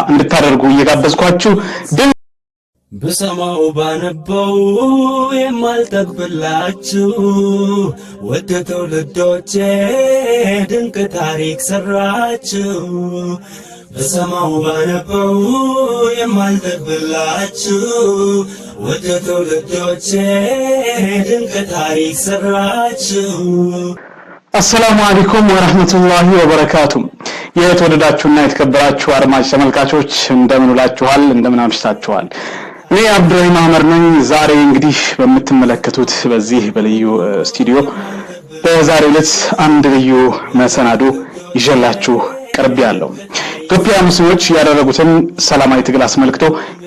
እንድታደርጉ እየጋበዝኳችሁ በሰማው ባነበው የማልጠግብላችሁ ወደ ትውልዶቼ ድንቅ ታሪክ ሰራችሁ። በሰማው ባነበው የማልጠግብላችሁ ወደ ትውልዶቼ ድንቅ ታሪክ ሰራችሁ። አሰላሙ አለይኩም ወራህመቱላሂ ወበረካቱ። የተወደዳችሁና የተከበራችሁ አድማጭ ተመልካቾች እንደምን ውላችኋል? እንደምን አምሽታችኋል? እኔ አብዱራሂም አህመድ ነኝ። ዛሬ እንግዲህ በምትመለከቱት በዚህ በልዩ ስቱዲዮ በዛሬው ዕለት አንድ ልዩ መሰናዶ ይዤላችሁ ቀርቤያለሁ። ኢትዮጵያ ሙስሊሞች ያደረጉትን ሰላማዊ ትግል አስመልክቶ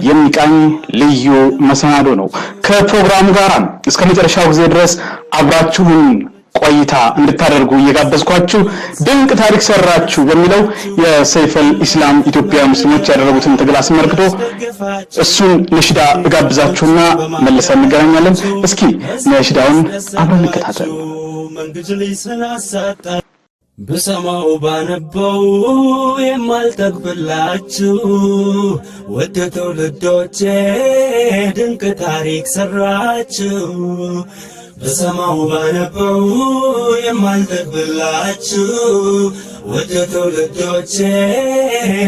የሚቃኝ ልዩ መሰናዶ ነው። ከፕሮግራሙ ጋር እስከ መጨረሻው ጊዜ ድረስ አብራችሁን ቆይታ እንድታደርጉ እየጋበዝኳችሁ ድንቅ ታሪክ ሰራችሁ በሚለው የሰይፈል ኢስላም ኢትዮጵያ ሙስሊሞች ያደረጉትን ትግል አስመልክቶ እሱን ነሽዳ እጋብዛችሁና መልሰን እንገናኛለን። እስኪ ነሽዳውን አብረን እንከታተል። በሰማው ባነበው የማልጠግብላችሁ ወደ ትውልዶቼ ድንቅ ታሪክ ሰራችሁ። በሰማው ባነበው የማልጠግብላችሁ ወደ ትውልዶቼ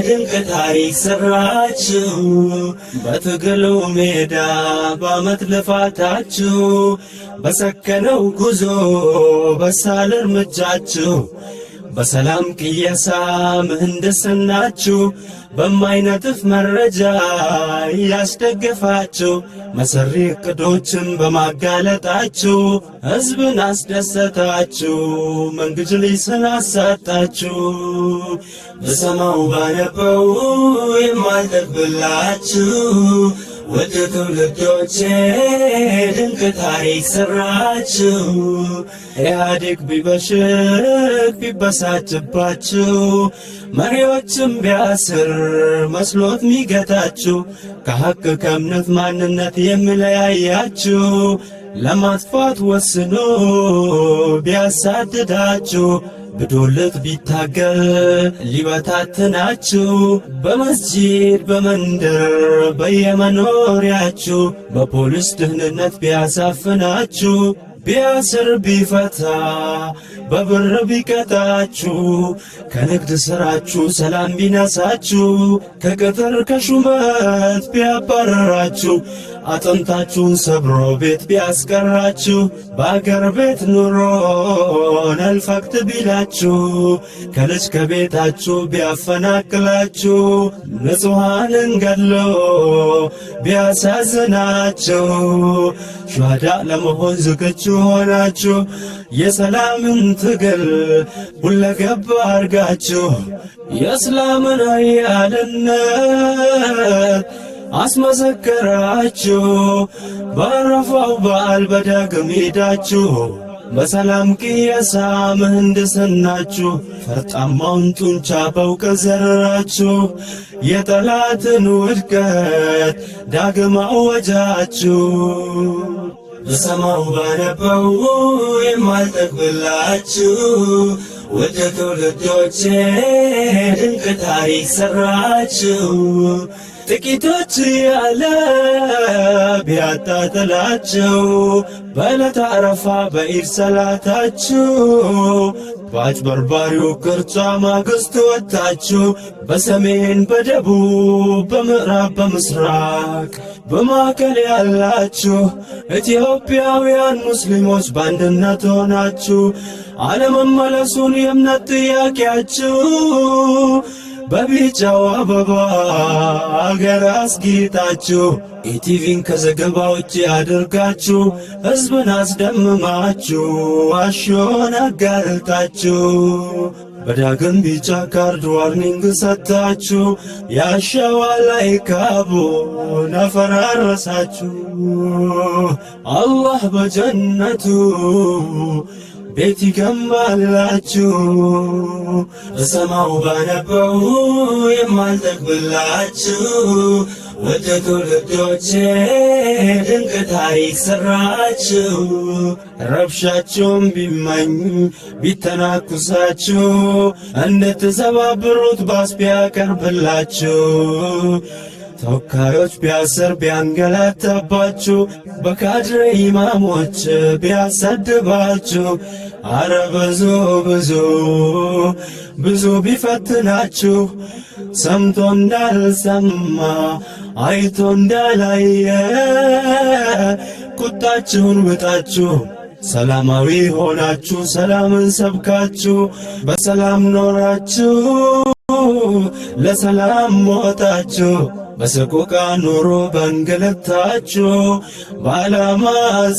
ድንቅ ታሪክ ሰራችሁ። በትግሉ ሜዳ በአመት ልፋታችሁ በሰከነው ጉዞ በሳል እርምጃችሁ በሰላም ቅየሳ ምህንድስናችሁ በማይነጥፍ መረጃ ያስደገፋችሁ መሰሪ እቅዶችን በማጋለጣችሁ ህዝብን አስደሰታችሁ፣ መንግጅሊስን አሳጣችሁ። በሰማው ባነበው የማልጠግብላችሁ ወደ ትውልዶቼ ድንቅ ታሪክ ሰራችሁ። ኢህአዴግ ቢበሽቅ ቢበሳጭባችሁ መሪዎችም ቢያስር መስሎት ሚገታችሁ ከሐቅ ከእምነት ማንነት የሚለያያችሁ ለማጥፋት ወስኖ ቢያሳድዳችሁ ብዶልት ቢታገል ሊበታትናችሁ በመስጂድ በመንደር በየመኖሪያችሁ በፖሊስ ደህንነት ቢያሳፍናችሁ ቢያስር ቢፈታ በብር ቢቀጣችሁ ከንግድ ስራችሁ ሰላም ቢነሳችሁ ከቅጥር ከሹመት ቢያባረራችሁ አጥንታችሁን ሰብሮ ቤት ቢያስቀራችሁ በአገር ቤት ኑሮን አልፈቅድ ቢላችሁ ከልጅ ከቤታችሁ ቢያፈናቅላችሁ ንጹሐንን ገድሎ ቢያሳዝናችሁ ሹሃዳ ለመሆን ዝግጁ ሆናችሁ የሰላምን ትግል ሁለገብ አርጋችሁ የእስላምን ኃያልነት አስመሰከራችሁ። ባረፋው በዓል በዳግም ሄዳችሁ በሰላም ቅየሳ ምህንድስናችሁ ፈርጣማውን ጡንቻ በእውቀት ዘረራችሁ የጠላትን ውድቀት ዳግም አወጃችሁ። በሰማው ባነበው የማልጠግብላችሁ ወደ ትውልዶቼ ድንቅ ታሪክ ሰራችሁ። ጥቂቶች ያለ ቢያጣጥላችሁ በዕለተ አረፋ በኢድ ሰላታችሁ በአጭበርባሪው ቅርጫ ማግስት ወጥታችሁ በሰሜን በደቡብ በምዕራብ በምስራቅ በማዕከል ያላችሁ ኢትዮጵያውያን ሙስሊሞች በአንድነት ሆናችሁ አለመመለሱን የእምነት ጥያቄያችሁ በቢጫው አበባ አገር አስጊጣችሁ ኢቲቪን ከዘገባ ውጪ አድርጋችሁ ህዝብን አስደምማችሁ ዋሾን አጋልጣችሁ በዳግም ቢጫ ካርድ ዋርኒንግ ሰጣችሁ ያሻዋ ላይ ካቦን አፈራረሳችሁ። አላህ በጀነቱ ቤት ይገንባላችሁ በሰማው ባነበው የማልጠግብላችሁ ወደ ትውልዶቼ ድንቅ ታሪክ ሰራችሁ ረብሻችሁም ቢመኝ ቢተናኩሳችሁ እንድትሰባብሩት ባስ ቢያቀርብላችሁ ተወካዮች ቢያስር ቢያንገላታባችሁ በካድሬ ኢማሞች ቢያሰድባችሁ አረ ብዙ ቢፈትናችሁ ሰምቶ እንዳልሰማ አይቶ እንዳላየ ቁጣችሁን ውጣችሁ ሰላማዊ ሆናችሁ ሰላምን ሰብካችሁ በሰላም ኖራችሁ ለሰላም ሞታችሁ በሰቆቃ ኑሮ በእንግልታችሁ በዓላማ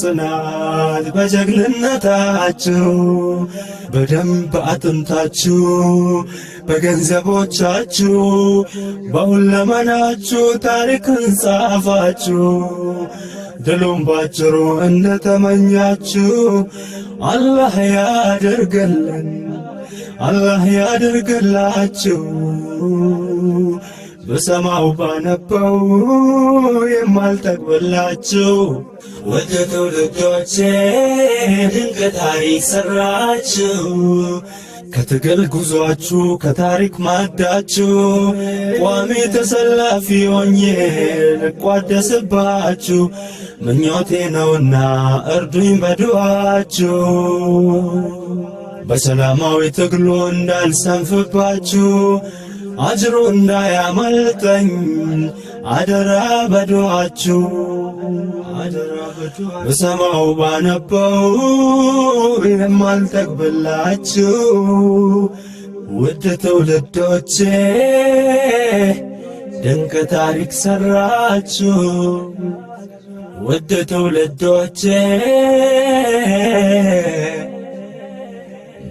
ጽናት በጀግንነታችሁ በደንብ አጥንታችሁ በገንዘቦቻችሁ በሁለመናችሁ ታሪክን ጻፋችሁ ድሉም ባጭሩ እንደተመኛችሁ አላህ ያድርግልን አላህ ያድርግላችሁ በሰማው ባነበው የማልጠግብላችሁ ወደ ትውልዶቼ ድንቅ ታሪክ ሰራችሁ ከትግል ጉዟችሁ ከታሪክ ማዳችሁ ቋሚ ተሰላፊ ሆኜ ልቋደስባችሁ ምኞቴ ነውና እርዱኝ በዱዓችሁ በሰላማዊ ትግሉ እንዳልሰንፍባችሁ አጅሩ እንዳያመልጠኝ አደራ በዱዓችሁ በሰማው ባነበው የማልጠግብላችሁ ውድ ትውልዶቼ ድንቅ ታሪክ ሰራችሁ ውድ ትውልዶቼ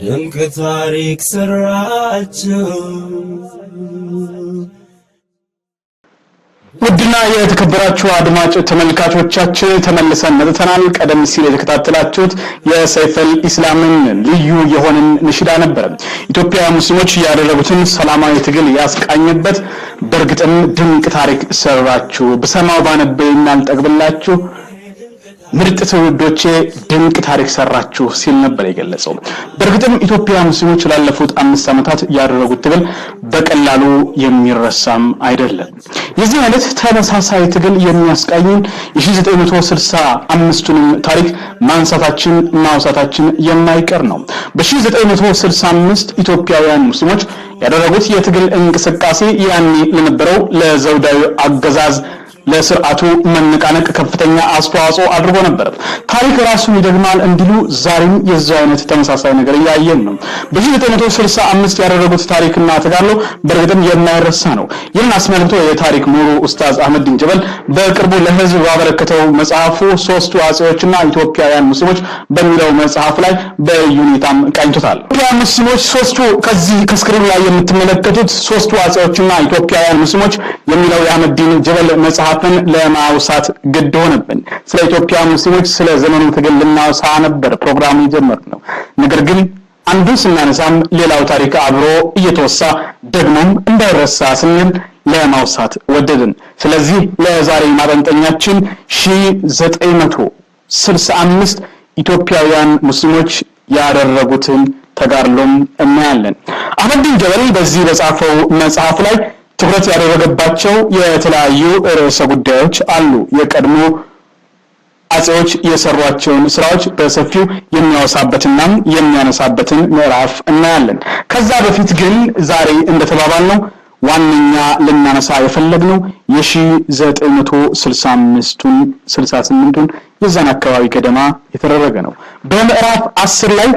ድንቅ ታሪክ ሰራችሁ ውድና የተከበራችሁ አድማጭ ተመልካቾቻችን ተመልሰን መጥተናል። ቀደም ሲል የተከታተላችሁት የሰይፈል ኢስላምን ልዩ የሆነን ንሽዳ ነበር። ኢትዮጵያ ሙስሊሞች ያደረጉትን ሰላማዊ ትግል ያስቃኝበት በእርግጥም ድንቅ ታሪክ ሰራችሁ በሰማው ባነበይና አልጠግብላችሁ ምርጥ ትውልዶቼ ድንቅ ታሪክ ሰራችሁ ሲል ነበር የገለጸው። በእርግጥም ኢትዮጵያ ሙስሊሞች ላለፉት 5 ዓመታት ያደረጉት ትግል በቀላሉ የሚረሳም አይደለም። የዚህ አይነት ተመሳሳይ ትግል የሚያስቃኝን የ1965ቱን ታሪክ ማንሳታችን ማውሳታችን የማይቀር ነው። በ1965 ኢትዮጵያውያን ሙስሊሞች ያደረጉት የትግል እንቅስቃሴ ያኔ ለነበረው ለዘውዳዊ አገዛዝ ለስርዓቱ መነቃነቅ ከፍተኛ አስተዋጽኦ አድርጎ ነበር። ታሪክ ራሱን ይደግማል እንዲሉ ዛሬም የዛው አይነት ተመሳሳይ ነገር ያያየን ነው። በ1965 ያደረጉት ታሪክና ተጋድሎ በእርግጥም የማይረሳ ነው። ይህን አስመልክቶ የታሪክ ምሁሩ ኡስታዝ አህመዲን ጀበል በቅርቡ ለህዝብ ባበረከተው መጽሐፉ ሶስቱ አጼዎችና ኢትዮጵያውያን ሙስሊሞች በሚለው መጽሐፍ ላይ በዩኒታም ቃኝቶታል። ኢትዮጵያውያን ሙስሊሞች ሶስቱ ከዚህ ከስክሪኑ ላይ የምትመለከቱት ሶስቱ አጼዎችና ኢትዮጵያውያን ሙስሊሞች የሚለው የአህመዲን ጀበል መጽሐፍ ለማውሳት ግድ ሆነብን። ስለ ኢትዮጵያ ሙስሊሞች ስለ ዘመኑ ትግል ልናወሳ ነበር ፕሮግራሙ የጀመርነው። ነገር ግን አንዱን ስናነሳም ሌላው ታሪክ አብሮ እየተወሳ ደግሞም እንዳይረሳ ስንል ለማውሳት ወደድን። ስለዚህ ለዛሬ ማጠንጠኛችን 1965 ኢትዮጵያውያን ሙስሊሞች ያደረጉትን ተጋድሎም እናያለን። አህመዲን ጀበል በዚህ በጻፈው መጽሐፍ ላይ ትኩረት ያደረገባቸው የተለያዩ ርዕሰ ጉዳዮች አሉ። የቀድሞ አጼዎች የሰሯቸውን ስራዎች በሰፊው የሚያወሳበትና የሚያነሳበትን ምዕራፍ እናያለን። ከዛ በፊት ግን ዛሬ እንደተባባልነው ዋነኛ ልናነሳ የፈለግነው የ1965ቱን 68ቱን የዛን አካባቢ ገደማ የተደረገ ነው። በምዕራፍ 10 ላይ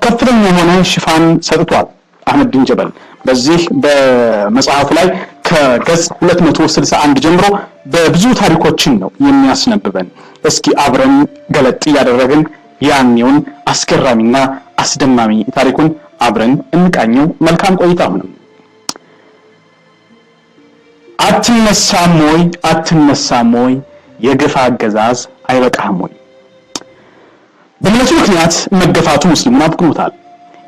ከፍተኛ የሆነ ሽፋን ሰጥቷል አህመዲን ጀበል። በዚህ በመጽሐፉ ላይ ከገጽ 261 ጀምሮ በብዙ ታሪኮችን ነው የሚያስነብበን። እስኪ አብረን ገለጥ ያደረግን ያኔውን አስገራሚና አስደማሚ ታሪኩን አብረን እንቃኘው። መልካም ቆይታ ነው። አትነሳም ወይ የግፍ አገዛዝ አይበቃም ወይ? በእምነቱ ምክንያት መገፋቱ ሙስሊሙን አብቅኖታል።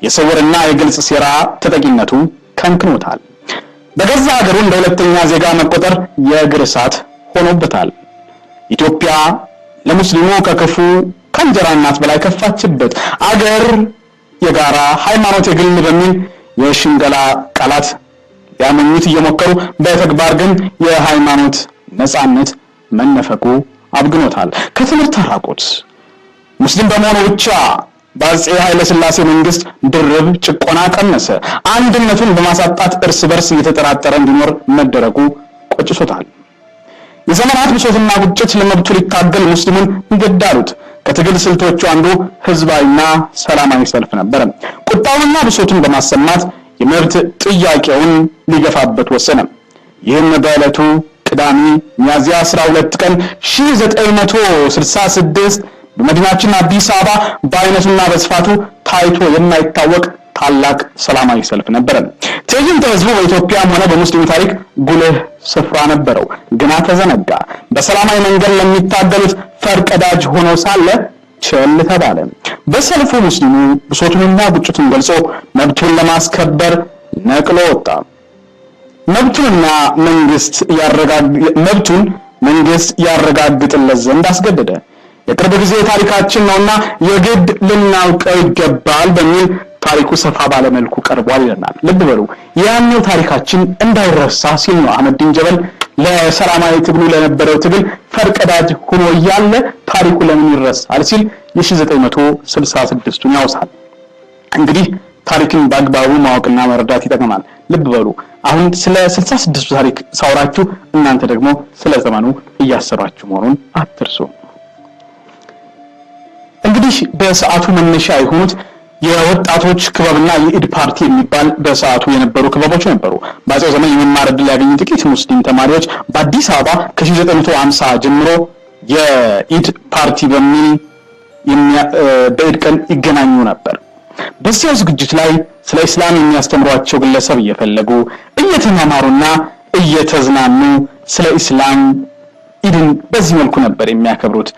የስውርና የግልጽ ሴራ ተጠቂነቱ ከንክኖታል። በገዛ ሀገሩ እንደ ሁለተኛ ዜጋ መቆጠር የእግር እሳት ሆኖበታል። ኢትዮጵያ ለሙስሊሙ ከክፉ ከእንጀራ እናት በላይ ከፋችበት። አገር የጋራ ሃይማኖት የግል በሚል የሽንገላ ቃላት ሊያመኙት እየሞከሩ በተግባር ግን የሃይማኖት ነጻነት መነፈቁ አብግኖታል። ከትምህርት ተራቆት ሙስሊም በመሆኑ ብቻ በአፄ ኃይለ ሥላሴ መንግስት ድርብ ጭቆና ቀነሰ። አንድነቱን በማሳጣት እርስ በርስ እየተጠራጠረ እንዲኖር መደረጉ ቆጭሶታል። የዘመናት ብሶትና ቁጭት ለመብቱ ሊታገል ሙስሊሙን ይገዳሉት። ከትግል ስልቶቹ አንዱ ህዝባዊና ሰላማዊ ሰልፍ ነበር። ቁጣውንና ብሶቱን በማሰማት የመብት ጥያቄውን ሊገፋበት ወሰነ። ይህም በዕለቱ ቅዳሜ ሚያዝያ 12 ቀን 1966 በመዲናችን አዲስ አበባ በአይነቱና በስፋቱ ታይቶ የማይታወቅ ታላቅ ሰላማዊ ሰልፍ ነበር። ትዕይንተ ህዝቡ በኢትዮጵያም ሆነ በሙስሊሙ ታሪክ ጉልህ ስፍራ ነበረው፣ ግና ተዘነጋ። በሰላማዊ መንገድ ለሚታገሉት ፈርቀዳጅ ሆኖ ሳለ ቸል ተባለ። በሰልፉ ሙስሊሙ ብሶቱንና ቁጭቱን ገልጾ መብቱን ለማስከበር ነቅሎ ወጣ። መብቱን መንግስት ያረጋግጥለት ዘንድ አስገደደ። የቅርብ ጊዜ ታሪካችን ነውና የግድ ልናውቀው ይገባል በሚል ታሪኩ ሰፋ ባለ መልኩ ቀርቧል ይለናል። ልብ በሉ፣ ያኛው ታሪካችን እንዳይረሳ ሲል ነው አህመዲን ጀበል ለሰላማዊ ትግሉ ለነበረው ትግል ፈርቀዳጅ ሆኖ እያለ ታሪኩ ለምን ይረሳል ሲል የ1966ቱን ያውሳል። እንግዲህ ታሪክን በአግባቡ ማወቅና መረዳት ይጠቅማል። ልብ በሉ፣ አሁን ስለ 66ቱ ታሪክ ሳውራችሁ እናንተ ደግሞ ስለ ዘመኑ እያሰባችሁ መሆኑን አትርሱ። እንግዲህ በሰዓቱ መነሻ የሆኑት የወጣቶች ክበብና የኢድ ፓርቲ የሚባል በሰዓቱ የነበሩ ክበቦች ነበሩ። በአፄው ዘመን የመማር ዕድል ያገኙ ጥቂት ሙስሊም ተማሪዎች በአዲስ አበባ ከ1950 ጀምሮ የኢድ ፓርቲ በሚል በኢድ ቀን ይገናኙ ነበር። በዚያው ዝግጅት ላይ ስለ እስላም የሚያስተምሯቸው ግለሰብ እየፈለጉ እየተማማሩና እየተዝናኑ ስለ እስላም ኢድን በዚህ መልኩ ነበር የሚያከብሩት።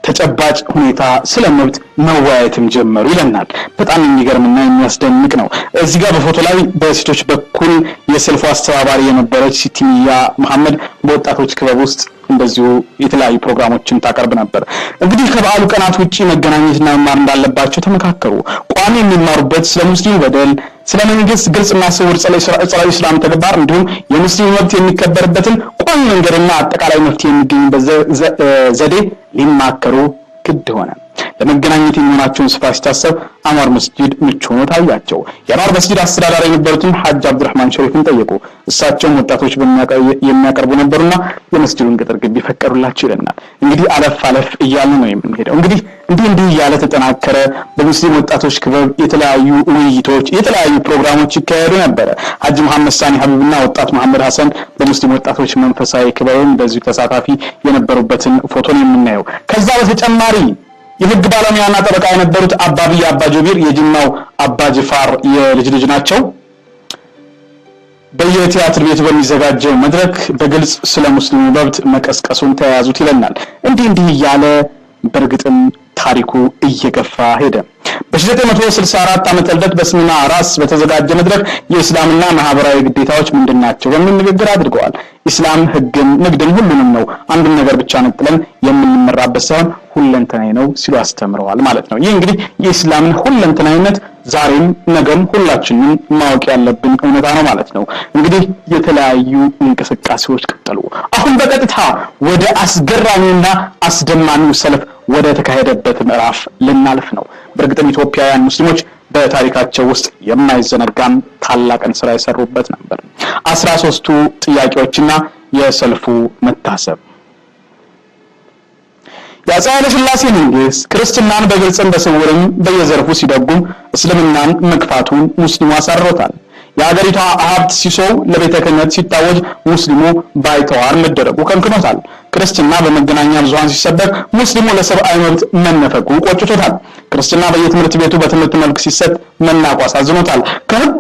ተጨባጭ ሁኔታ ስለ መብት መወያየትም ጀመሩ ይለናል። በጣም የሚገርምና የሚያስደንቅ ነው። እዚህ ጋር በፎቶ ላይ በሴቶች በኩል የሰልፉ አስተባባሪ የነበረች ሲቲሚያ መሐመድ በወጣቶች ክበብ ውስጥ እንደዚሁ የተለያዩ ፕሮግራሞችን ታቀርብ ነበር። እንግዲህ ከበዓሉ ቀናት ውጪ መገናኘትና መማር እንዳለባቸው ተመካከሩ። ቋሚ የሚማሩበት ስለ ሙስሊም በደል፣ ስለ መንግስት ግልጽና ስውር ጸረ ኢስላም ተግባር እንዲሁም የሙስሊም መብት የሚከበርበትን ቋሚ መንገድና አጠቃላይ መፍትሄ የሚገኝበት ዘዴ ሊማከሩ ግድ ሆነ። ለመገናኘት የሚሆናቸውን ስፍራ ሲታሰብ አንዋር መስጂድ ምቹ ሆኖ ታያቸው። የአንዋር መስጂድ አስተዳዳሪ የነበሩትን ሐጅ አብዱራህማን ሸሪፍን ጠየቁ። እሳቸውም ወጣቶች የሚያቀርቡ ነበሩና የመስጂዱን ቅጥር ግቢ ፈቀዱላቸው ይለናል። እንግዲህ አለፍ እያለ ነው የምንሄደው። እንግዲህ እንዲህ እያለ ተጠናከረ። በሙስሊም ወጣቶች ክበብ የተለያዩ ውይይቶች፣ የተለያዩ ፕሮግራሞች ይካሄዱ ነበር። ሐጅ መሐመድ ሳኒ ሀቢብና ወጣት መሐመድ ሐሰን በሙስሊም ወጣቶች መንፈሳዊ ክበብም በዚሁ ተሳታፊ የነበሩበትን ፎቶ ነው የምናየው። ከዛ በተጨማሪ የህግ ባለሙያና ጠበቃ የነበሩት አባብያ አባጆቢር የጅማው አባጅፋር የልጅ ልጅ ናቸው። በየቲያትር ቤቱ በሚዘጋጀው መድረክ በግልጽ ስለ ሙስሊሙ መብት መቀስቀሱን ተያያዙት ይለናል። እንዲህ እያለ በእርግጥም ታሪኩ እየገፋ ሄደ። በ1964 ዓመተ ልደት በስምና ራስ በተዘጋጀ መድረክ የእስላምና ማህበራዊ ግዴታዎች ምንድናቸው በሚል ንግግር አድርገዋል። ኢስላም ህግም ንግድም ሁሉንም ነው፣ አንድን ነገር ብቻ ነጥለን የምንመራበት ሳይሆን ሁለንተናዊ ነው ሲሉ አስተምረዋል ማለት ነው። ይህ እንግዲህ የኢስላምን ሁለንተናዊነት ዛሬም ነገም ሁላችንም ማወቅ ያለብን እውነታ ነው ማለት ነው። እንግዲህ የተለያዩ እንቅስቃሴዎች ቀጠሉ። አሁን በቀጥታ ወደ አስገራሚውና አስደማሚው ሰልፍ ወደ ተካሄደበት ምዕራፍ ልናልፍ ነው። በእርግጥም ኢትዮጵያውያን ሙስሊሞች በታሪካቸው ውስጥ የማይዘነጋም ታላቅን ስራ የሰሩበት ነበር። 13ቱ ጥያቄዎችና የሰልፉ መታሰብ። የአፄ ኃይለ ሥላሴ መንግስት ክርስትናን በግልጽም በስውርም በየዘርፉ ሲደጉም እስልምናን መግፋቱን ሙስሊሙ አሳርሮታል። የሀገሪቷ ሀብት ሲሶው ለቤተ ክህነት ሲታወጅ ሙስሊሙ ባይተዋር መደረጉ ከንክኖታል። ክርስትና በመገናኛ ብዙሃን ሲሰበክ ሙስሊሙ ለሰብአዊ መብት መነፈቁ ቆጭቶታል። ክርስትና በየትምህርት ቤቱ በትምህርት መልክ ሲሰጥ መናቁ አሳዝኖታል።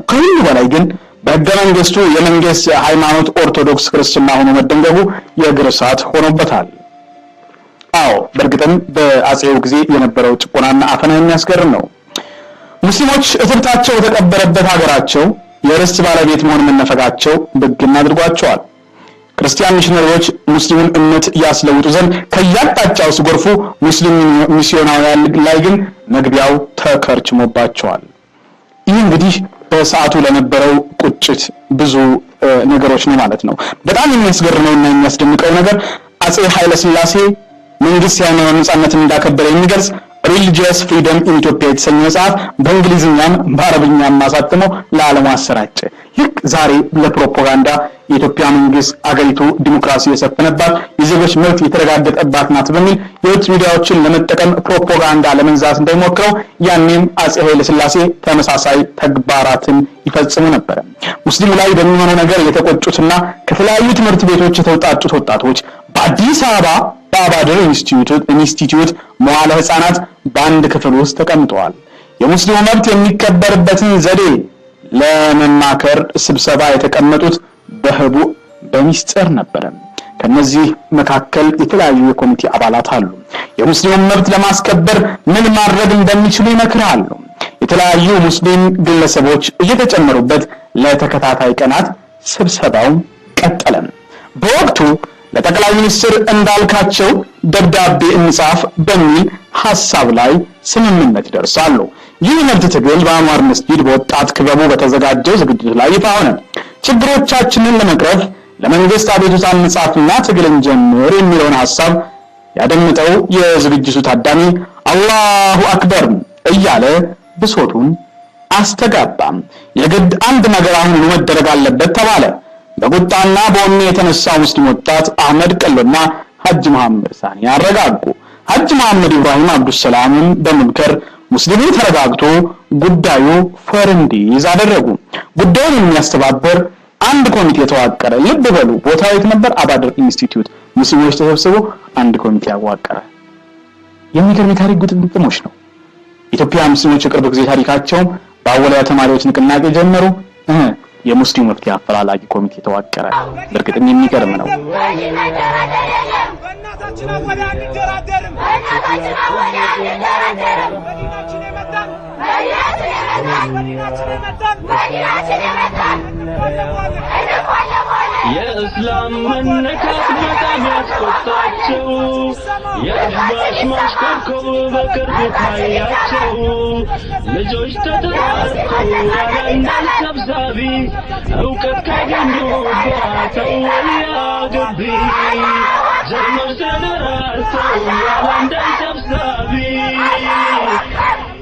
ከሁሉ በላይ ግን በሕገ መንግስቱ የመንግስት ሃይማኖት ኦርቶዶክስ ክርስትና ሆኖ መደንገጉ የእግር እሳት ሆኖበታል። አዎ በእርግጥም በአጼው ጊዜ የነበረው ጭቆናና አፈና የሚያስገርም ነው። ሙስሊሞች እትብታቸው የተቀበረበት ሀገራቸው የርስት ባለቤት መሆን መነፈቃቸው ብግን አድርጓቸዋል። ክርስቲያን ሚሽነሪዎች ሙስሊሙን እምነት ያስለውጡ ዘንድ ከያጣጫው ሲጎርፉ፣ ሙስሊም ሚስዮናውያን ላይ ግን መግቢያው ተከርችሞባቸዋል። ይህ እንግዲህ በሰዓቱ ለነበረው ቁጭት ብዙ ነገሮች ነው ማለት ነው። በጣም የሚያስገርመውና የሚያስደንቀው ነገር አጼ ኃይለ ሥላሴ መንግስት የሃይማኖት ነጻነትን እንዳከበረ የሚገልጽ ሪሊጂየስ ፍሪደም ኢን ኢትዮጵያ የተሰኘ መጽሐፍ በእንግሊዝኛም በአረብኛም አሳትሞ ለዓለም አሰራጨ። ልክ ዛሬ ለፕሮፓጋንዳ የኢትዮጵያ መንግስት አገሪቱ ዲሞክራሲ የሰፈነባት የዜጎች መብት የተረጋገጠባት ናት በሚል የውጭ ሚዲያዎችን ለመጠቀም ፕሮፓጋንዳ ለመንዛት እንደሞከረው ያኔም አጼ ኃይለ ሥላሴ ተመሳሳይ ተግባራትን ይፈጽሙ ነበር። ሙስሊሙ ላይ በሚሆነው ነገር የተቆጩትና ከተለያዩ ትምህርት ቤቶች የተውጣጡት ወጣቶች በአዲስ አበባ በአባድር ኢንስቲትዩት መዋለ ህፃናት በአንድ ክፍል ውስጥ ተቀምጠዋል። የሙስሊሙ መብት የሚከበርበትን ዘዴ ለመማከር ስብሰባ የተቀመጡት በህቡ በሚስጥር ነበር። ከነዚህ መካከል የተለያዩ የኮሚቴ አባላት አሉ። የሙስሊሙን መብት ለማስከበር ምን ማድረግ እንደሚችሉ ይመክራሉ። የተለያዩ ሙስሊም ግለሰቦች እየተጨመሩበት ለተከታታይ ቀናት ስብሰባው ቀጠለ። በወቅቱ ለጠቅላይ ሚኒስትር እንዳልካቸው ደብዳቤ እንጻፍ በሚል ሐሳብ ላይ ስምምነት ይደርሳሉ። ይህ መብት ትግል በአንዋር መስጊድ በወጣት ክበቡ በተዘጋጀው ዝግጅት ላይ ይፋ ሆነ። ችግሮቻችንን ለመቅረፍ ለመንግስት አቤቱታ እንጻፍና ትግልን ጀምር የሚለውን ሐሳብ ያደመጠው የዝግጅቱ ታዳሚ አላሁ አክበር እያለ ብሶቱን አስተጋባም። የግድ አንድ ነገር አሁን መደረግ አለበት ተባለ። በቁጣና በወኔ የተነሳው ሙስሊም ወጣት አህመድ ቀሎና ሐጅ መሐመድ ሳኒ ያረጋጉ። ሐጅ መሐመድ ኢብራሂም አብዱሰላምን በመምከር ሙስሊሙ ተረጋግቶ ጉዳዩ ፈር እንዲይዝ አደረጉ። ጉዳዩን የሚያስተባበር አንድ ኮሚቴ ተዋቀረ። ልብ በሉ ቦታው የት ነበር? አባድር ኢንስቲትዩት። ሙስሊሞች ተሰብስበው አንድ ኮሚቴ አዋቀረ። የሚገርም ታሪክ ግጥምጥሞች ነው። ኢትዮጵያ ሙስሊሞች የቅርብ ጊዜ ታሪካቸው በአወላያ ተማሪዎች ንቅናቄ ጀመሩ። የሙስሊም መፍትሄ አፈላላጊ ኮሚቴ ተዋቀረ። በእርግጥም የሚገርም ነው። የእስላም መነካት በጣም ያስቆጣቸው የአህባሽ ማሽከርከር በቅርብ ታያቸው ልጆች ተጠራርተው ያለንዳል ሰብሳቢ እውቀት ካገኙባት ወልያ ግቢ ጀርመን ተጠራርተው ያለንዳል ሰብሳቢ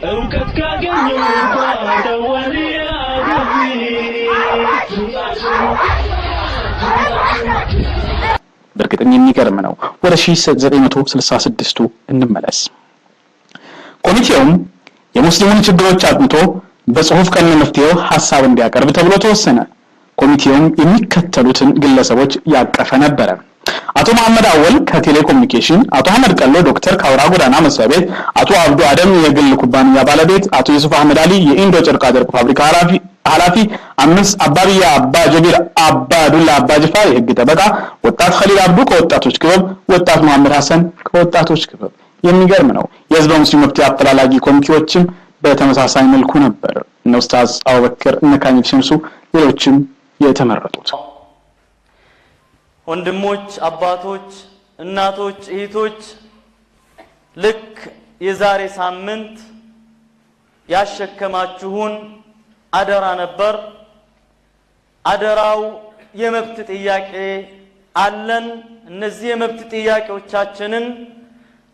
እውቀት ካገኙባት ወልያ ግቢ በእርግጥም የሚገርም ነው። ወደ 1966 እንመለስ። ኮሚቴውም የሙስሊሙን ችግሮች አጥንቶ በጽሁፍ ከነ መፍትሄው ሐሳብ እንዲያቀርብ ተብሎ ተወሰነ። ኮሚቴውም የሚከተሉትን ግለሰቦች ያቀፈ ነበር። አቶ መሐመድ አወል ከቴሌኮሙኒኬሽን፣ አቶ አህመድ ቀሎ ዶክተር ከአውራ ጎዳና መስሪያ ቤት፣ አቶ አብዱ አደም የግል ኩባንያ ባለቤት፣ አቶ ዩሱፍ አህመድ አሊ የኢንዶ ጨርቃ ጨርቅ ፋብሪካ ኃላፊ፣ አምስት አባቢያ አባ ጀቢር አባ ዱላ አባ ጅፋ የህግ ጠበቃ፣ ወጣት ኸሊል አብዱ ከወጣቶች ክበብ፣ ወጣት መሐመድ ሐሰን ከወጣቶች ክበብ። የሚገርም ነው። የህዝበ ሙስሊም መፍትሄ አፈላላጊ ኮሚቴዎችም በተመሳሳይ መልኩ ነበር። እነ ኡስታዝ አቡበከር፣ እነ ካሚል ሸምሱ፣ ሌሎችም የተመረጡት። ወንድሞች፣ አባቶች፣ እናቶች፣ እህቶች ልክ የዛሬ ሳምንት ያሸከማችሁን አደራ ነበር። አደራው የመብት ጥያቄ አለን። እነዚህ የመብት ጥያቄዎቻችንን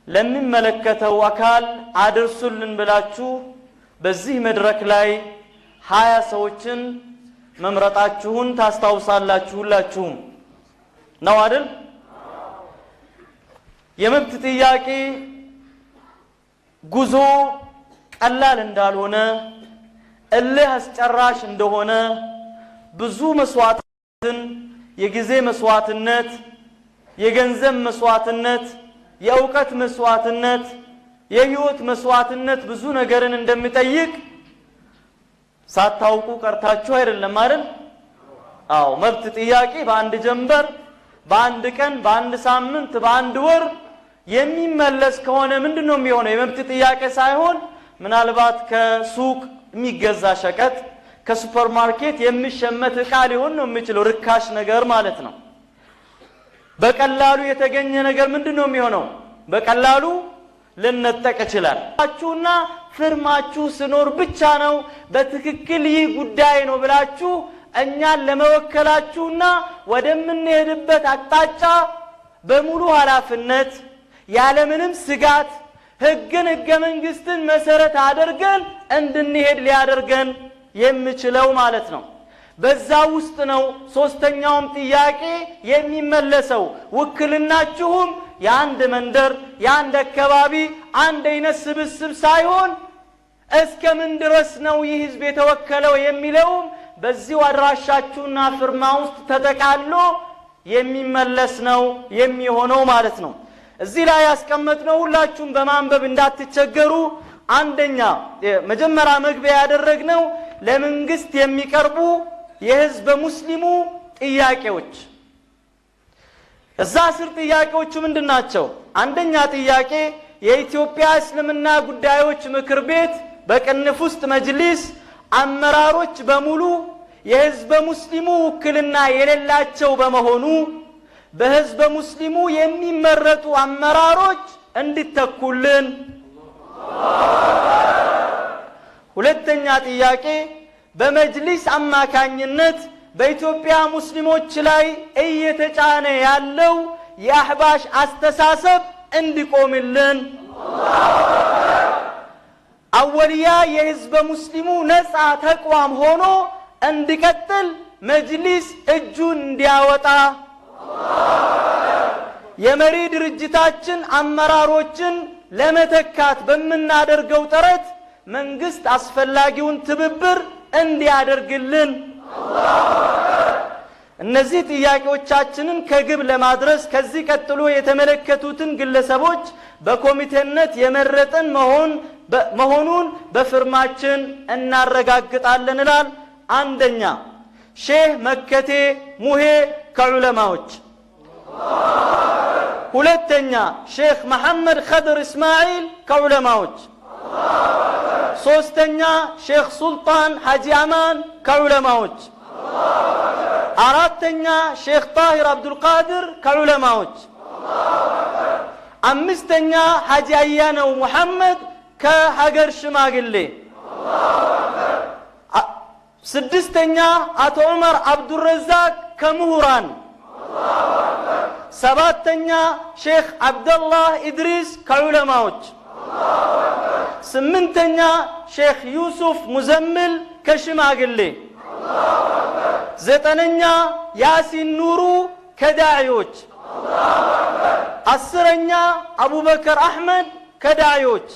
ለሚመለከተው አካል አድርሱልን ብላችሁ በዚህ መድረክ ላይ 20 ሰዎችን መምረጣችሁን ታስታውሳላችሁ ሁላችሁም ነው አይደል? የመብት ጥያቄ ጉዞ ቀላል እንዳልሆነ እልህ አስጨራሽ እንደሆነ ብዙ መስዋዕትን፣ የጊዜ መስዋዕትነት፣ የገንዘብ መስዋዕትነት፣ የእውቀት መስዋዕትነት፣ የህይወት መስዋዕትነት ብዙ ነገርን እንደሚጠይቅ ሳታውቁ ቀርታችሁ አይደለም አይደል? አዎ መብት ጥያቄ በአንድ ጀንበር፣ በአንድ ቀን፣ በአንድ ሳምንት፣ በአንድ ወር የሚመለስ ከሆነ ምንድነው የሚሆነው? የመብት ጥያቄ ሳይሆን ምናልባት ከሱቅ የሚገዛ ሸቀጥ ከሱፐርማርኬት የሚሸመት ዕቃ ሊሆን ነው የሚችለው፣ ርካሽ ነገር ማለት ነው። በቀላሉ የተገኘ ነገር ምንድነው የሚሆነው? በቀላሉ ልነጠቅ ይችላል። አችሁና ፍርማችሁ ስኖር ብቻ ነው በትክክል ይህ ጉዳይ ነው ብላችሁ እኛን ለመወከላችሁና ወደምንሄድበት አቅጣጫ በሙሉ ኃላፊነት ያለምንም ስጋት ህግን ህገ መንግስትን መሰረት አድርገን እንድንሄድ ሊያደርገን የሚችለው ማለት ነው። በዛ ውስጥ ነው ሶስተኛውም ጥያቄ የሚመለሰው። ውክልናችሁም የአንድ መንደር የአንድ አካባቢ አንድ አይነት ስብስብ ሳይሆን እስከምን ድረስ ነው ይህ ህዝብ የተወከለው የሚለውም በዚህ አድራሻችሁና ፍርማ ውስጥ ተጠቃሎ የሚመለስ ነው የሚሆነው ማለት ነው። እዚህ ላይ ያስቀመጥነው ሁላችሁም በማንበብ እንዳትቸገሩ። አንደኛ መጀመሪያ መግቢያ ያደረግነው ለመንግስት የሚቀርቡ የህዝብ ሙስሊሙ ጥያቄዎች። እዛ ስር ጥያቄዎቹ ምንድናቸው? አንደኛ ጥያቄ የኢትዮጵያ እስልምና ጉዳዮች ምክር ቤት በቅንፍ ውስጥ መጅሊስ አመራሮች በሙሉ የህዝብ ሙስሊሙ ውክልና የሌላቸው በመሆኑ በህዝብ ሙስሊሙ የሚመረጡ አመራሮች እንዲተኩልን። ሁለተኛ ጥያቄ በመጅሊስ አማካኝነት በኢትዮጵያ ሙስሊሞች ላይ እየተጫነ ያለው የአህባሽ አስተሳሰብ እንዲቆምልን። አወልያ የህዝብ ሙስሊሙ ነፃ ተቋም ሆኖ እንዲቀጥል መጅሊስ እጁን እንዲያወጣ። የመሪ ድርጅታችን አመራሮችን ለመተካት በመናደርገው ጥረት መንግስት አስፈላጊውን ትብብር እንዲያደርግልን። እነዚህ ጥያቄዎቻችንን ከግብ ለማድረስ ከዚህ ቀጥሎ የተመለከቱትን ግለሰቦች በኮሚቴነት የመረጠን መሆኑን በፍርማችን እናረጋግጣለን ይላል። አንደኛ ሼህ መከቴ ሙሄ ከዑለማዎች። ሁለተኛ ሼክ መሐመድ ኸድር እስማኤል ከዑለማዎች። ሶስተኛ ሼክ ሱልጣን ሐጂ አማን ከዑለማዎች። አራተኛ ሼክ ጣሂር አብዱልቃድር ከዑለማዎች። አምስተኛ ሐጂ አያነው ሙሐመድ ከሀገር ሽማግሌ። ስድስተኛ አቶ ዑመር አብዱረዛቅ ከምሁራን። ሰባተኛ ሼክ አብደላህ ኢድሪስ ከዑለማዎች። ስምንተኛ ሼክ ዩሱፍ ሙዘምል ከሽማግሌ። ዘጠነኛ ያሲን ኑሩ ከዳዒዎች። አስረኛ አቡበከር አሕመድ ከዳዒዎች።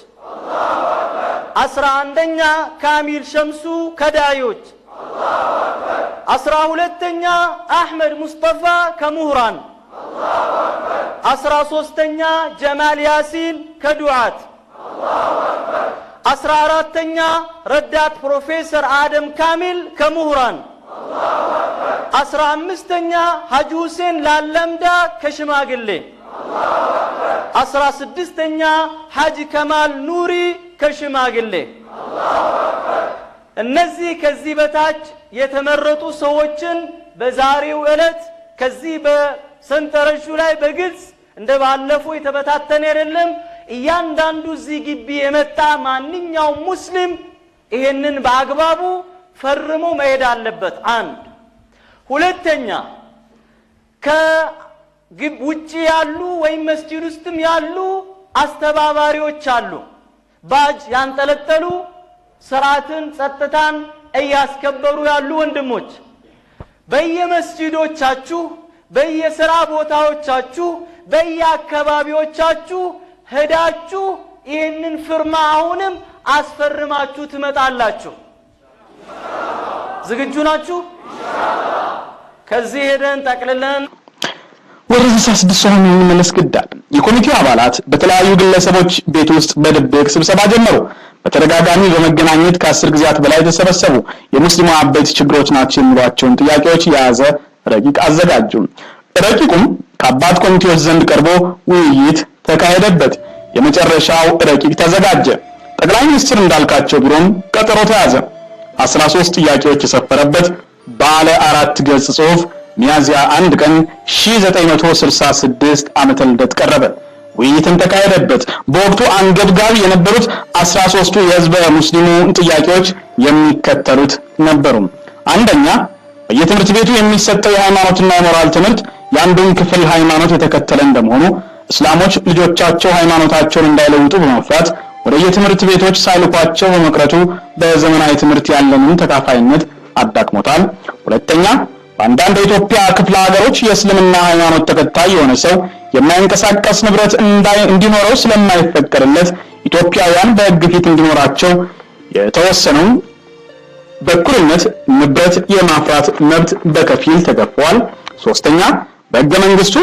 11ኛ ካሚል ሸምሱ ከዳዒዎች። 12ኛ አሕመድ ሙስጠፋ ከምሁራን። 13ኛ ጀማል ያሲን ከዱዓት። 14ኛ ረዳት ፕሮፌሰር አደም ካሚል ከምሁራን። 15ኛ ሐጂ ሁሴን ላለምዳ ከሽማግሌ። 16ኛ ሐጂ ከማል ኑሪ ከሽማግሌ። እነዚህ ከዚህ በታች የተመረጡ ሰዎችን በዛሬው ዕለት ከዚህ በሰንጠረዡ ላይ በግልጽ እንደባለፈው የተበታተነ አይደለም። እያንዳንዱ እዚህ ግቢ የመጣ ማንኛውም ሙስሊም ይሄንን በአግባቡ ፈርሞ መሄድ አለበት። አንድ ሁለተኛ ከውጪ ያሉ ወይም መስጂድ ውስጥም ያሉ አስተባባሪዎች አሉ። ባጅ ያንጠለጠሉ ስርዓትን ጸጥታን እያስከበሩ ያሉ ወንድሞች በየመስጂዶቻችሁ በየሥራ ቦታዎቻችሁ በየአካባቢዎቻችሁ ሄዳችሁ ይህንን ፍርማ አሁንም አስፈርማችሁ ትመጣላችሁ። ዝግጁ ናችሁ? ከዚህ ሄደን ጠቅልለን ወደ 66 ሰው የሚመለስ ግዳል። የኮሚቴው አባላት በተለያዩ ግለሰቦች ቤት ውስጥ በድብቅ ስብሰባ ጀመሩ። በተደጋጋሚ በመገናኘት ከ10 ጊዜያት በላይ ተሰበሰቡ። የሙስሊሙ አበይት ችግሮች ናቸው የሚሏቸውን ጥያቄዎች የያዘ ረቂቅ አዘጋጁ። ረቂቁም ከአባት ኮሚቴዎች ዘንድ ቀርቦ ውይይት ተካሄደበት። የመጨረሻው ረቂቅ ተዘጋጀ። ጠቅላይ ሚኒስትር እንዳልካቸው ቢሮም ቀጠሮ ተያዘ። 13 ጥያቄዎች የሰፈረበት ባለ 4 ገጽ ጽሑፍ ሚያዝያ 1 ቀን 1966 ዓመተ ልደት ቀረበ። ውይይትም ተካሄደበት። በወቅቱ አንገብጋቢ የነበሩት 13ቱ የህዝበ ሙስሊሙ ጥያቄዎች የሚከተሉት ነበሩ። አንደኛ፣ በየትምህርት ቤቱ የሚሰጠው የሃይማኖትና የሞራል ትምህርት የአንዱን ክፍል ሃይማኖት የተከተለ እንደመሆኑ እስላሞች ልጆቻቸው ሃይማኖታቸውን እንዳይለውጡ በመፍራት ወደ የትምህርት ቤቶች ሳይልኳቸው በመቅረቱ በዘመናዊ ትምህርት ያለንን ተካፋይነት አዳክሞታል። ሁለተኛ፣ በአንዳንድ የኢትዮጵያ ክፍለ ሀገሮች የእስልምና ሃይማኖት ተከታይ የሆነ ሰው የማይንቀሳቀስ ንብረት እንዲኖረው ስለማይፈቀድለት ኢትዮጵያውያን በሕግ ፊት እንዲኖራቸው የተወሰነው በእኩልነት ንብረት የማፍራት መብት በከፊል ተገፏል። ሶስተኛ፣ በሕገ መንግስቱ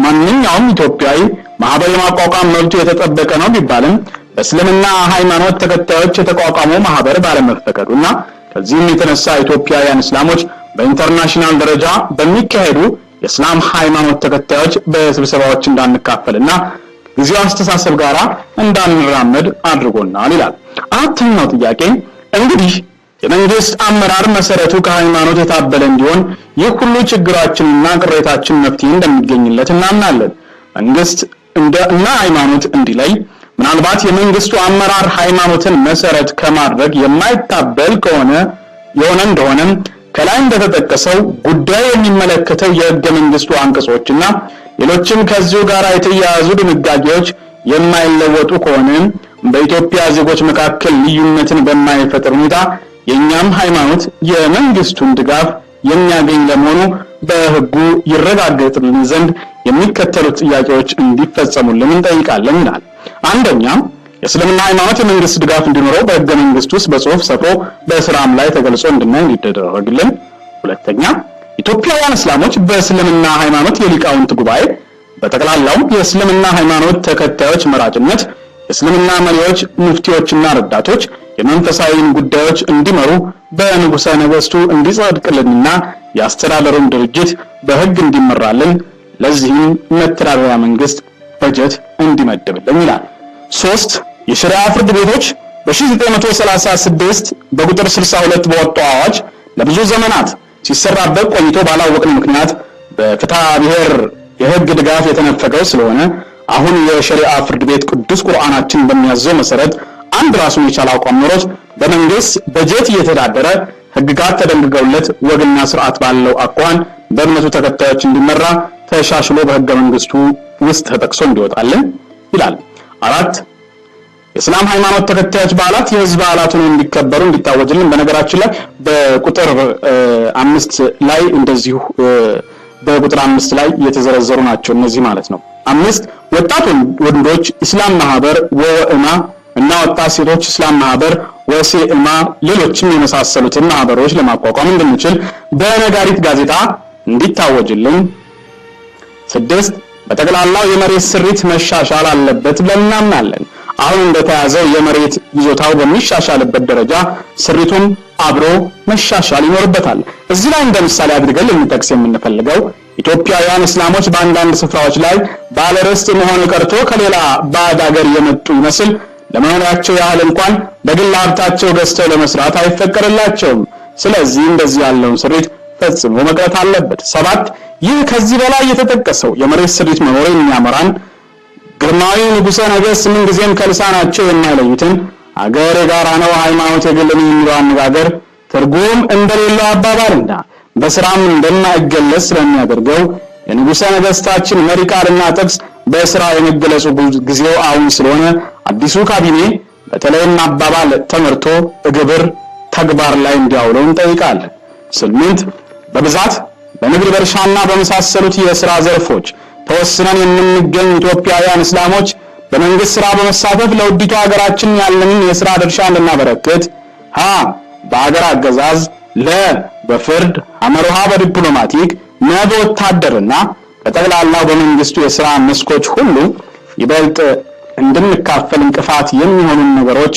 ማንኛውም ኢትዮጵያዊ ማህበር የማቋቋም መብቱ የተጠበቀ ነው ቢባልም በእስልምና ሃይማኖት ተከታዮች የተቋቋመው ማህበር ባለመፈቀዱና ከዚህም የተነሳ ኢትዮጵያውያን እስላሞች በኢንተርናሽናል ደረጃ በሚካሄዱ የእስላም ሃይማኖት ተከታዮች በስብሰባዎች እንዳንካፈልና ጊዜው አስተሳሰብ ጋራ እንዳንራመድ አድርጎናል ይላል። አራተኛው ጥያቄ እንግዲህ የመንግስት አመራር መሰረቱ ከሃይማኖት የታበለ እንዲሆን ይህ ሁሉ ችግራችንና ቅሬታችን መፍትሄ እንደሚገኝለት እናምናለን። መንግስት እና ሃይማኖት እንዲለይ ምናልባት የመንግስቱ አመራር ሃይማኖትን መሰረት ከማድረግ የማይታበል የሆነ እንደሆነ ከላይ እንደተጠቀሰው ጉዳዩ የሚመለከተው የሕገ መንግስቱ አንቀጾችና ሌሎችም ከዚሁ ጋር የተያያዙ ድንጋጌዎች የማይለወጡ ከሆነ በኢትዮጵያ ዜጎች መካከል ልዩነትን በማይፈጥር ሁኔታ የኛም ሃይማኖት የመንግስቱን ድጋፍ የሚያገኝ ለመሆኑ በሕጉ ይረጋገጥልን ዘንድ የሚከተሉት ጥያቄዎች እንዲፈጸሙልን እንጠይቃለን ይላል። አንደኛ፣ የእስልምና ሃይማኖት የመንግስት ድጋፍ እንዲኖረው በሕገ መንግስቱ ውስጥ በጽሑፍ ሰፍሮ በስራም ላይ ተገልጾ እንድናይ እንዲደረግልን። ሁለተኛ፣ ኢትዮጵያውያን እስላሞች በእስልምና ሃይማኖት የሊቃውንት ጉባኤ በጠቅላላው የእስልምና ሃይማኖት ተከታዮች መራጭነት የእስልምና መሪዎች፣ ሙፍቲዎችና ረዳቶች የመንፈሳዊን ጉዳዮች እንዲመሩ በንጉሠ ነገሥቱ እንዲጸድቅልንና የአስተዳደሩን ድርጅት በሕግ እንዲመራልን ለዚህም መተዳደሪያ መንግስት በጀት እንዲመድብልን ይላል። 3 የሸሪዓ ፍርድ ቤቶች በ1936 በቁጥር 62 በወጣው አዋጅ ለብዙ ዘመናት ሲሰራበት ቆይቶ ባላወቅን ምክንያት በፍትሐ ብሔር የሕግ ድጋፍ የተነፈገው ስለሆነ አሁን የሸሪዓ ፍርድ ቤት ቅዱስ ቁርአናችን በሚያዘው መሰረት አንድ ራሱን የቻለ አቋም ኖሮት በመንግስት በጀት እየተዳደረ ሕግጋት ተደንግገውለት ወግና ስርዓት ባለው አቋም በእምነቱ ተከታዮች እንዲመራ ተሻሽሎ በሕገ መንግስቱ ውስጥ ተጠቅሶ እንዲወጣልን ይላል። 4 የእስላም ሃይማኖት ተከታዮች በዓላት የህዝብ በዓላቱን እንዲከበሩ እንዲታወጅልን። በነገራችን ላይ በቁጥር 5 ላይ እንደዚሁ በቁጥር 5 ላይ የተዘረዘሩ ናቸው እነዚህ ማለት ነው። 5 ወጣት ወንዶች እስላም ማህበር ወወእማ እና ወጣት ሴቶች እስላም ማህበር ወሴእማ ሌሎችም የመሳሰሉትን ማህበሮች ለማቋቋም እንድንችል በነጋሪት ጋዜጣ እንዲታወጅልን። 6 በጠቅላላው የመሬት ስሪት መሻሻል አለበት ብለን እናምናለን። አሁን እንደተያዘው የመሬት ይዞታው በሚሻሻልበት ደረጃ ስሪቱም አብሮ መሻሻል ይኖርበታል። እዚህ ላይ እንደምሳሌ አድርገን ልንጠቅስ የምንፈልገው ኢትዮጵያውያን እስላሞች በአንዳንድ ስፍራዎች ላይ ባለርስት መሆን ቀርቶ ከሌላ ባዕድ ሀገር የመጡ ይመስል ለመኖሪያቸው ያህል እንኳን በግል ሀብታቸው ገዝተው ለመስራት አይፈቀድላቸውም። ስለዚህ እንደዚህ ያለውን ስሪት ፈጽሞ መቅረት አለበት። 7 ይህ ከዚህ በላይ የተጠቀሰው የመሬት ስሪት መኖር የሚያመራን ግርማዊ ንጉሠ ነገሥት ምንጊዜም ከልሳናቸው የማይለዩትን አገር የጋራ ነው ሃይማኖት የግል ነው የሚለው አነጋገር ትርጉም እንደሌለው አባባልና በስራም እንደማይገለጽ ስለሚያደርገው የንጉሠ ነገሥታችን መሪ ቃልና ጥቅስ በስራ የመገለጹ ጊዜው አሁን ስለሆነ አዲሱ ካቢኔ በተለይም አባባል ተመርቶ ግብር ተግባር ላይ እንዲያውለው እንጠይቃለን። 8 በብዛት በንግድ በእርሻና በመሳሰሉት የሥራ ዘርፎች ተወስነን የምንገኝ ኢትዮጵያውያን እስላሞች በመንግስት ስራ በመሳተፍ ለውዲቱ ሀገራችን ያለንን የሥራ ድርሻ እንድናበረክት ሀ በአገር አገዛዝ ለ በፍርድ አመርሃ በዲፕሎማቲክ ነ በወታደርና በጠቅላላው በመንግስቱ የሥራ መስኮች ሁሉ ይበልጥ እንድንካፈል እንቅፋት የሚሆኑ ነገሮች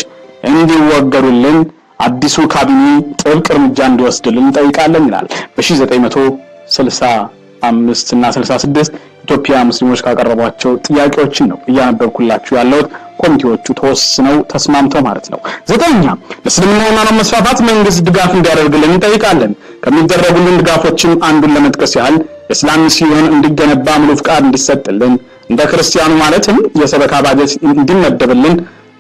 እንዲወገዱልን አዲሱ ካቢኔ ጥብቅ እርምጃ እንዲወስድልን እንጠይቃለን ይላል። በ1966 5 እና 66 ኢትዮጵያ ሙስሊሞች ካቀረቧቸው ጥያቄዎችን ነው እያነበብኩላችሁ ያለሁት። ኮሚቴዎቹ ተወስነው ተስማምተው ማለት ነው። 9ኛ ለእስልምና ሃይማኖት መስፋፋት መንግስት ድጋፍ እንዲያደርግልን እንጠይቃለን። ከሚደረጉልን ድጋፎችም አንዱን ለመጥቀስ ያህል የእስላም ሚስዮን እንዲገነባ ሙሉ ፍቃድ እንዲሰጥልን፣ እንደ ክርስቲያኑ ማለትም የሰበካ ባጀት እንዲመደብልን፣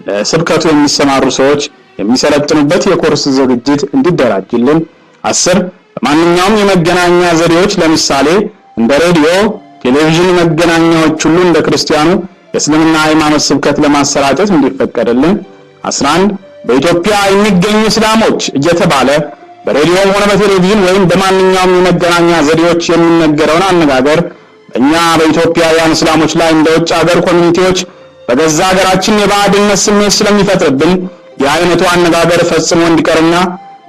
ለስብከቱ የሚሰማሩ ሰዎች የሚሰለጥኑበት የኮርስ ዝግጅት እንዲደራጅልን፣ 10 በማንኛውም የመገናኛ ዘዴዎች ለምሳሌ እንደ ሬዲዮ፣ ቴሌቪዥን መገናኛዎች ሁሉ እንደ ክርስቲያኑ የእስልምና ሃይማኖት ስብከት ለማሰራጨት እንዲፈቀድልን፣ 11 በኢትዮጵያ የሚገኙ እስላሞች እየተባለ በሬዲዮም ሆነ በቴሌቪዥን ወይም በማንኛውም የመገናኛ ዘዴዎች የሚነገረውን አነጋገር በእኛ በኢትዮጵያውያን እስላሞች ላይ እንደ ውጭ ሀገር ኮሚኒቲዎች በገዛ ሀገራችን የባዕድነት ስሜት ስለሚፈጥርብን የአይነቱ አነጋገር ፈጽሞ እንዲቀርና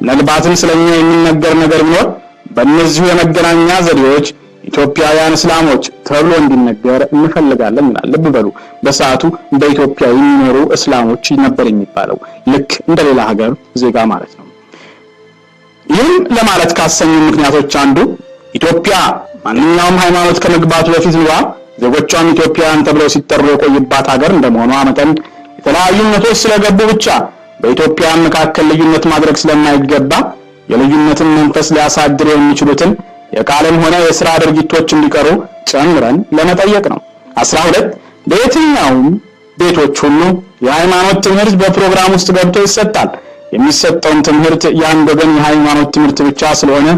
ምናልባትም ስለኛ የሚነገር ነገር ቢኖር በእነዚሁ የመገናኛ ዘዴዎች ኢትዮጵያውያን እስላሞች ተብሎ እንዲነገር እንፈልጋለን ይላል። ልብ በሉ፣ በሰዓቱ በኢትዮጵያ የሚኖሩ እስላሞች ነበር የሚባለው፣ ልክ እንደሌላ ሀገር ዜጋ ማለት ነው። ይህን ለማለት ካሰኙ ምክንያቶች አንዱ ኢትዮጵያ ማንኛውም ሃይማኖት ከመግባቱ በፊት እንኳ ዜጎቿም ኢትዮጵያውያን ተብለው ሲጠሩ የቆዩባት ሀገር እንደመሆኗ መጠን የተለያዩ እምነቶች ስለገቡ ብቻ በኢትዮጵያ መካከል ልዩነት ማድረግ ስለማይገባ የልዩነትን መንፈስ ሊያሳድሩ የሚችሉትን የቃልም ሆነ የሥራ ድርጊቶች እንዲቀሩ ጨምረን ለመጠየቅ ነው። 12 በየትኛውም ቤቶች ሁሉ የሃይማኖት ትምህርት በፕሮግራም ውስጥ ገብቶ ይሰጣል። የሚሰጠው ትምህርት የአንድ ወገን የሃይማኖት ትምህርት ብቻ ስለሆነ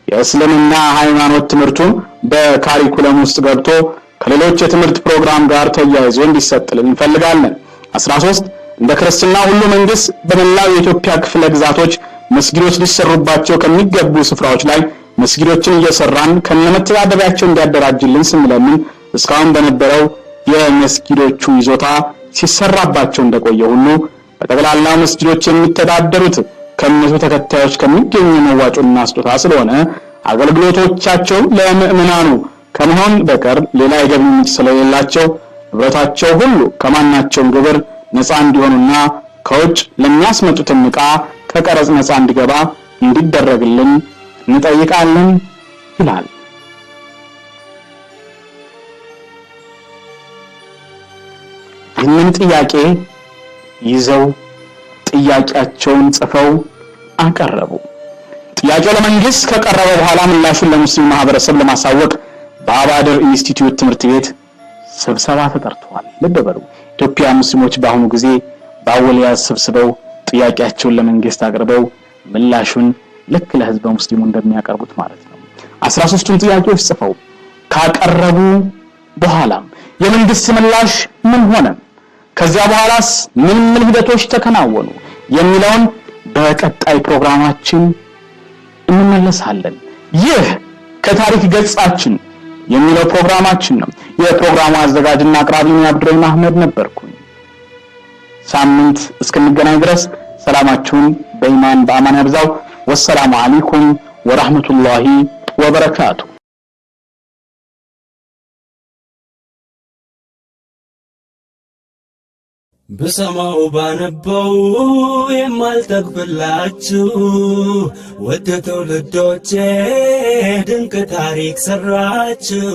የእስልምና ሃይማኖት ትምህርቱን በካሪኩለም ውስጥ ገብቶ ከሌሎች የትምህርት ፕሮግራም ጋር ተያይዞ እንዲሰጥልን እንፈልጋለን። 13 እንደ ክርስትና ሁሉ መንግስት በመላው የኢትዮጵያ ክፍለ ግዛቶች መስጊዶች ሊሰሩባቸው ከሚገቡ ስፍራዎች ላይ መስጊዶችን እየሰራን ከነመተዳደሪያቸው እንዲያደራጅልን ስንለምን እስካሁን በነበረው የመስጊዶቹ ይዞታ ሲሰራባቸው እንደቆየ ሁሉ በጠቅላላ መስጊዶች የሚተዳደሩት ከእነሱ ተከታዮች ከሚገኙ መዋጮና ስጦታ ስለሆነ አገልግሎቶቻቸው ለምእመናኑ ከመሆን በቀር ሌላ የገቢ ምንጭ ስለሌላቸው ንብረታቸው ሁሉ ከማናቸውም ግብር ነፃ እንዲሆኑና ከውጭ ለሚያስመጡትን ዕቃ ከቀረጽ ነፃ እንዲገባ እንዲደረግልን እንጠይቃለን ይላል። ይህንን ጥያቄ ይዘው ጥያቄያቸውን ጽፈው አቀረቡ። ጥያቄው ለመንግስት ከቀረበ በኋላ ምላሹን ለሙስሊም ማህበረሰብ ለማሳወቅ በአባድር ኢንስቲትዩት ትምህርት ቤት ስብሰባ ተጠርቷል። ልብ በሉ፣ ኢትዮጵያ ሙስሊሞች በአሁኑ ጊዜ በአወሊያ ተሰብስበው ጥያቄያቸውን ለመንግስት አቅርበው ምላሹን ልክ ለህዝበ ሙስሊሙ እንደሚያቀርቡት ማለት ነው። 13ቱን ጥያቄዎች ጽፈው ካቀረቡ በኋላ የመንግስት ምላሽ ምን ሆነ፣ ከዚያ በኋላስ ምን ሂደቶች ተከናወኑ የሚለውን በቀጣይ ፕሮግራማችን እንመለሳለን። ይህ ከታሪክ ገጻችን የሚለው ፕሮግራማችን ነው። የፕሮግራሙ አዘጋጅና አቅራቢ አብዱራሂም አህመድ ነበርኩኝ። ሳምንት እስክንገናኝ ድረስ ሰላማችሁን በኢማን በአማን ያብዛው። ወሰላሙ አለይኩም ወራህመቱላሂ ወበረካቱ። በሰማው ባነበው የማልጠግብላችሁ ወደ ትውልዶቼ ድንቅ ታሪክ ሰራችሁ።